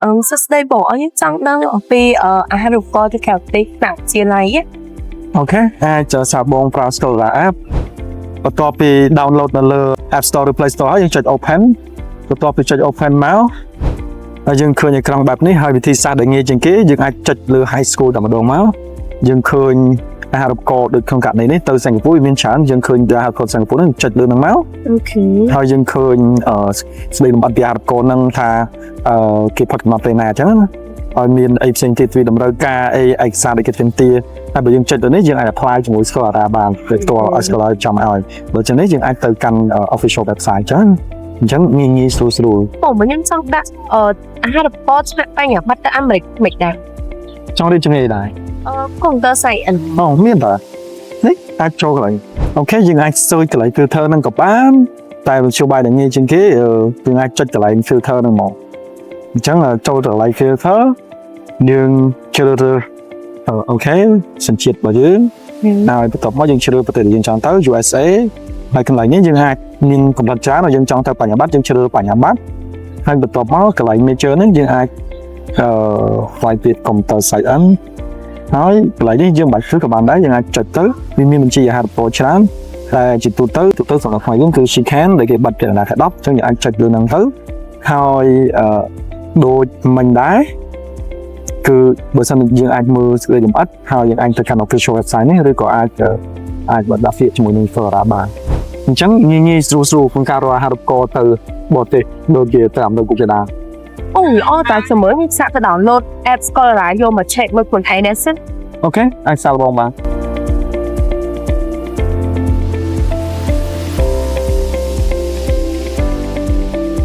សួស្តីបងខ្ញុំចង់ដឹងអំពីអាហារូបករណ៍ទៅក្រៅប្រទេសតាមជាឡៃ អូខេអាចសាបងប្រើ Scholar app បន្ទាប់ពី download នៅលើ App Store ឬ Play Store ហើយយើងចុច open បន្ទាប់ពីចុច open មកហើយយើងឃើញអេក្រង់បែបនេះហើយវិធីសាស្ត្រដែលងាយជាងគេយើងអាចចុចលើ High School តែម្ដងមកយើងឃើញអាហារូបករណ៍ដូចក្នុងករណីនេះទៅសិង្ហបុរីមានច្រើនយើងឃើញអាហារូបករណ៍សិង្ហបុរីនឹងចុចលើហ្នឹងមក អូខេ ហើយយើងឃើញស្ដីលំអិតពីអាហារូបករណ៍ហ្នឹងថាគេផុតកំណត់ពេលណាអញ្ចឹងណាហើយមានអីផ្សេងទៀតវាតម្រូវការអីឯកសារដែលគេទាមទារហើយបើយើងចុចទៅនេះយើងអាច apply ជាមួយ Scholar បានទៅផ្ទាល់ឲ្យ Scholar ចំឲ្យបើចឹងនេះយើងអាចទៅកាន់ official website ចឹងអញ្ចឹងងាយស្រួលបងខ្ញុំចង់ដាក់អាហារូបករណ៍ឆ្នាក់បញ្ញត្តិទៅអាមេរិកមិនដែរ ចង់រៀនជំនាញដែរ Computer Science មានតើនេះអាចចូលកន្លែងអូខេយើងអាច search កន្លែង filter ហ្នឹងក៏បានតែវិទ្យាបាយដែលងាយជាងគេយើងអាចចុចកន្លែង filter ហ្នឹងមកអញ្ចឹងចូលទៅកន្លែង filter យើងជ្រើសរើសអូខេសញ្ជាតិរបស់យើងហើយបន្ទាប់មកយើងជ្រើសប្រទេសដែលយើងចង់ទៅ USA ហើយកន្លែងនេះយើងអាចមានកម្រិតច្រើនហើយយើងចង់ទៅបញ្ញត្តិយើងជ្រើសបញ្ញត្តិហើយបន្ទាប់មកកន្លែង major ហ្នឹងយើងអាចផ្លាយពី Computer Science ហើយកន្លែងនេះយើងមិនបាច់ធ្វើក៏បានដែរយើងអាចចុចទៅវាមានបញ្ជីអាហារូបករណ៍ច្រើនតែជាទូទៅសម្រាប់ខ្ញុំគឺ Chicken ដែលគេបិទពីណាខែ10អញ្ចឹងយើងអាចចុចលើហ្នឹងទៅហើយដូចមិញដែរគឺបើសិនយើងអាចមើលស្ដីលម្អិតហើយយើងអាចទៅកាន់ official website នេះឬក៏អាចបដាក់ពាក្យជាមួយនឹង Scholar បានអញ្ចឹងងាយស្រួលក្នុងការរកអាហារូបករណ៍ទៅបរទេសដូចជាតាម Google ដែរ អូតែសម្រាប់ខ្ញុំសាកទៅ download app Scholar យកមក check មើលខ្លួនឯងដែរសិន អូខេអាចសាកល្បងបាន